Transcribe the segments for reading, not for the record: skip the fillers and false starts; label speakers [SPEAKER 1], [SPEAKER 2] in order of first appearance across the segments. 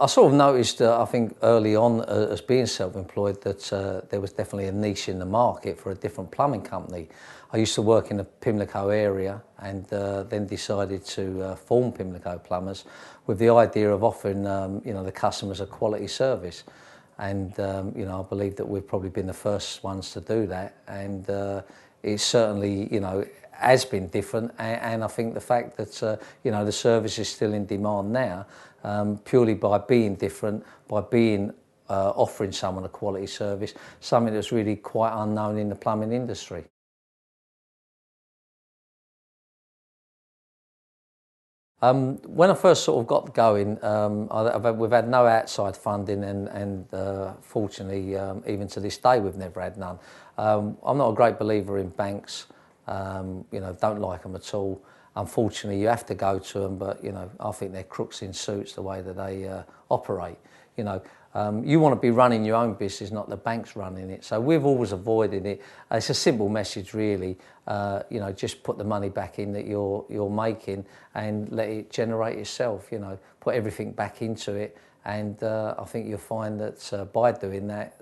[SPEAKER 1] I sort of noticed, I think early on as being self-employed, that there was definitely a niche in the market for a different plumbing company. I used to work in the Pimlico area and then decided to form Pimlico Plumbers with the idea of offering the customers a quality service. And I believe that we've probably been the first ones to do that, and it certainly has been different, and I think the fact that the service is still in demand now, purely by being different, by being offering someone a quality service, something that's really quite unknown in the plumbing industry. When I first sort of got going, we've had no outside funding, and fortunately, even to this day, we've never had none. I'm not a great believer in banks. Don't like them at all. Unfortunately, you have to go to them, but I think they're crooks in suits the way that they operate. You want to be running your own business, not the banks running it. So we've always avoided it. It's a simple message, really. Just put the money back in that you're making and let it generate itself. Put everything back into it, and I think you'll find that by doing that,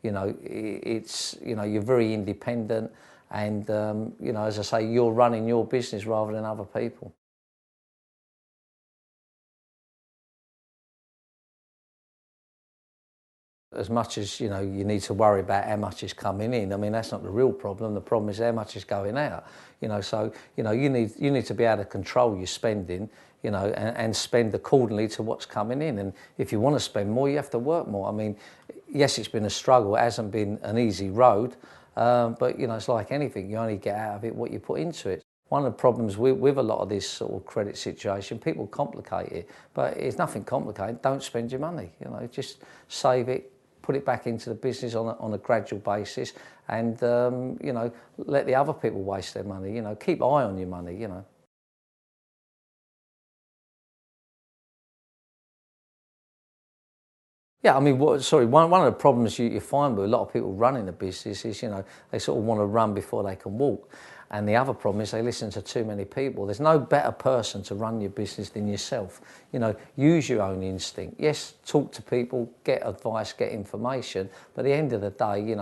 [SPEAKER 1] you're very independent, and as I say, you're running your business rather than other people. As much as you need to worry about how much is coming in. I mean, that's not the real problem. The problem is how much is going out. So you need to be able to control your spending. And spend accordingly to what's coming in. And if you want to spend more, you have to work more. I mean, yes, it's been a struggle. It hasn't been an easy road, but it's like anything. You only get out of it what you put into it. One of the problems with a lot of this sort of credit situation, people complicate it, but it's nothing complicated. Don't spend your money. Just save it. Put it back into the business on a gradual basis, and let the other people waste their money. Keep eye on your money. Yeah, I mean, one of the problems you find with a lot of people running a business is, they sort of want to run before they can walk. And the other problem is they listen to too many people. There's no better person to run your business than yourself. Use your own instinct. Yes, talk to people, get advice, get information. But at the end of the day,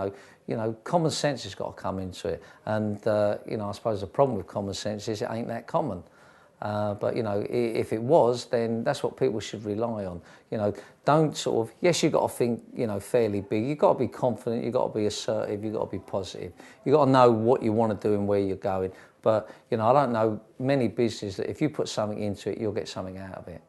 [SPEAKER 1] common sense has got to come into it. And, I suppose the problem with common sense is it ain't that common. But if it was, then that's what people should rely on. Don't sort of, yes, you've got to think fairly big. You've got to be confident, you've got to be assertive, you've got to be positive. You've got to know what you want to do and where you're going. But I don't know many businesses that if you put something into it, you'll get something out of it.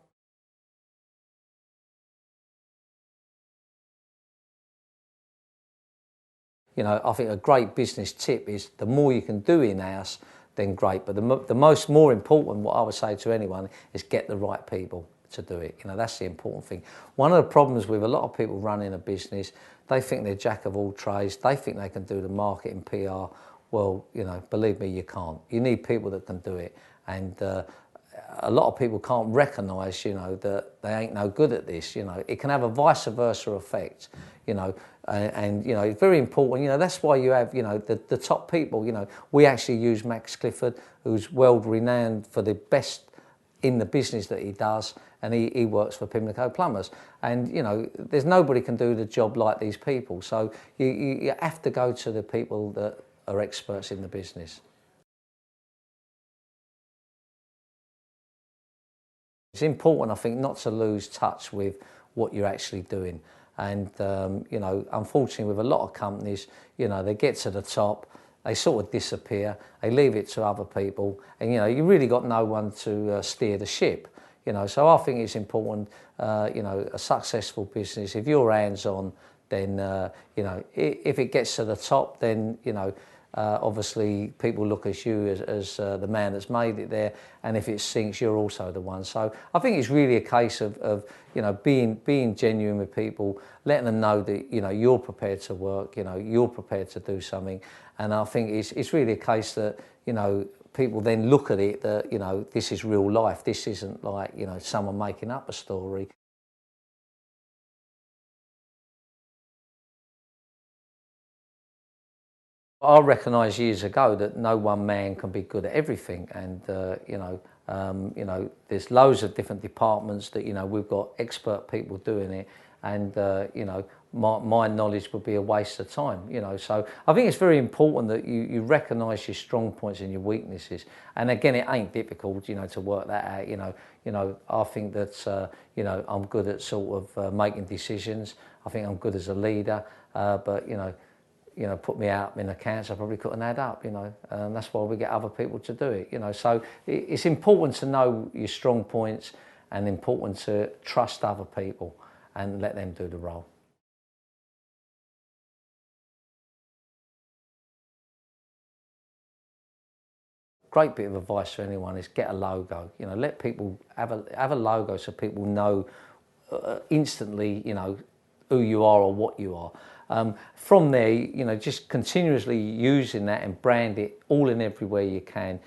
[SPEAKER 1] I think a great business tip is the more you can do in-house, then great. But the most more important, what I would say to anyone, is get the right people to do it. That's the important thing. One of the problems with a lot of people running a business, they think they're jack of all trades. They think they can do the marketing, PR. Well, believe me, you can't. You need people that can do it. And a lot of people can't recognise, that they ain't no good at this. It can have a vice versa effect. And it's very important. That's why you have the top people. We actually use Max Clifford, who's world renowned for the best in the business that he does, and he works for Pimlico Plumbers. And there's nobody can do the job like these people. So you have to go to the people that are experts in the business. It's important, I think, not to lose touch with what you're actually doing. And, unfortunately, with a lot of companies, they get to the top, they sort of disappear, they leave it to other people, and, you really got no one to steer the ship. So I think it's important, a successful business, if you're hands-on, then, if it gets to the top, then, obviously people look at you as the man that's made it there, and if it sinks, you're also the one. So I think it's really a case of being genuine with people, letting them know that you're prepared to work, you're prepared to do something, and I think it's really a case that people then look at it that this is real life. This isn't like someone making up a story. I recognised years ago that no one man can be good at everything, and there's loads of different departments that we've got expert people doing it, and my knowledge would be a waste of time. So I think it's very important that you recognise your strong points and your weaknesses, and again, it ain't difficult, to work that out. I think that I'm good at sort of making decisions. I think I'm good as a leader, but put me out in accounts, I probably couldn't add up, and that's why we get other people to do it, So it's important to know your strong points and important to trust other people and let them do the role. Great bit of advice for anyone is get a logo. Let people have a logo so people know instantly, who you are or what you are. From there, just continuously using that and brand it all and everywhere you can,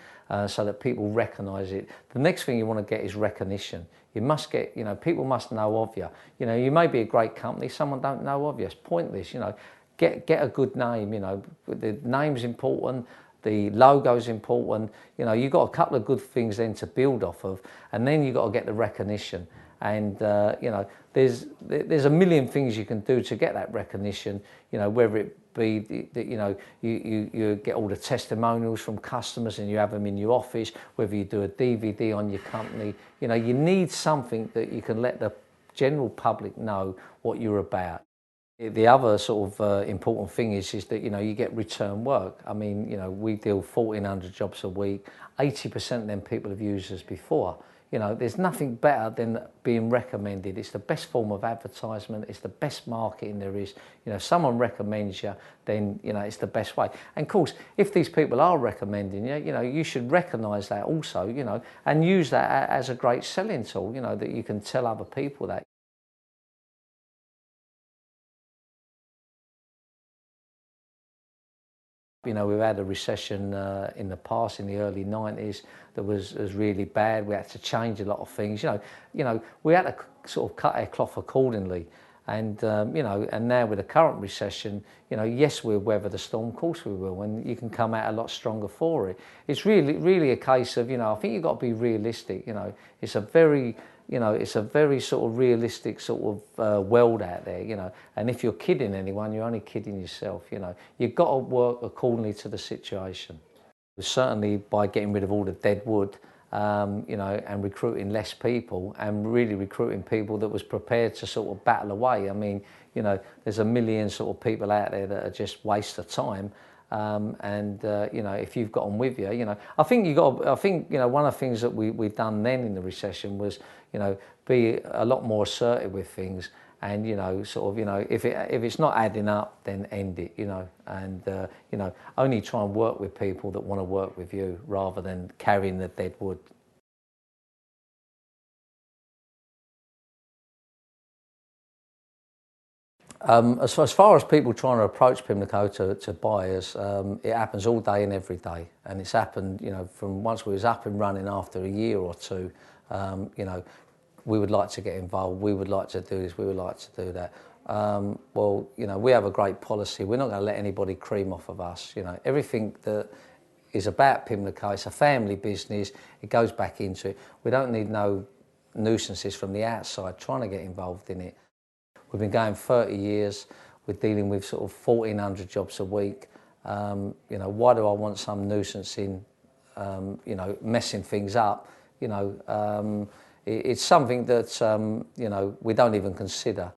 [SPEAKER 1] so that people recognise it. The next thing you want to get is recognition. You must get, people must know of you. You may be a great company, someone don't know of you. It's pointless. Get a good name. The name's important. The logo's important. You've got a couple of good things then to build off of, and then you've got to get the recognition. And there's a million things you can do to get that recognition. Whether it be that you get all the testimonials from customers and you have them in your office, whether you do a DVD on your company. You need something that you can let the general public know what you're about. The other sort of important thing is that you get return work. I mean, we deal 1,400 jobs a week. 80% of them people have used us before. There's nothing better than being recommended. It's the best form of advertisement. It's the best marketing there is. If someone recommends you, then it's the best way. And of course, if these people are recommending you, you should recognise that also. And use that as a great selling tool. That you can tell other people that. We've had a recession in the past, in the early 90s, that was really bad. We had to change a lot of things. We had to sort of cut our cloth accordingly. And and now with the current recession, yes, we'll weather the storm. Of course we will, and you can come out a lot stronger for it. It's really a case of I think you've got to be realistic. It's a very it's a very sort of realistic sort of world out there, and if you're kidding anyone, you're only kidding yourself, You've got to work accordingly to the situation. Certainly by getting rid of all the dead wood, and recruiting less people and really recruiting people that was prepared to sort of battle away. I mean, there's a million sort of people out there that are just waste of time. If you've got them with you, I think one of the things that we've done then in the recession was, be a lot more assertive with things, and if it's not adding up, then end it, and only try and work with people that want to work with you rather than carrying the dead wood. As far as people trying to approach Pimlico to buy us, it happens all day and every day, and it's happened, from once we was up and running after a year or two. We would like to get involved. We would like to do this. We would like to do that. Well, we have a great policy. We're not going to let anybody cream off of us. Everything that is about Pimlico, it's a family business. It goes back into it. We don't need no nuisances from the outside trying to get involved in it. We've been going 30 years. We're dealing with sort of 1,400 jobs a week. Why do I want some nuisance in, messing things up? It's something that, we don't even consider.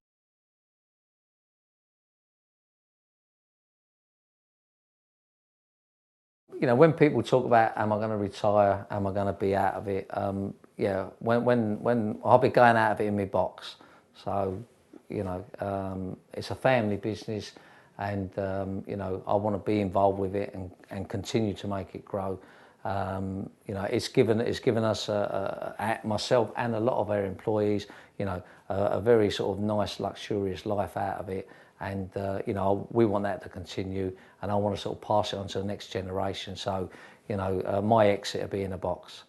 [SPEAKER 1] When people talk about, am I going to retire? Am I going to be out of it? When I'll be going out of it in my box. So, it's a family business, and I want to be involved with it and continue to make it grow. It's given us myself and a lot of our employees, a very sort of nice, luxurious life out of it, and we want that to continue, and I want to sort of pass it on to the next generation. So, my exit will be in a box.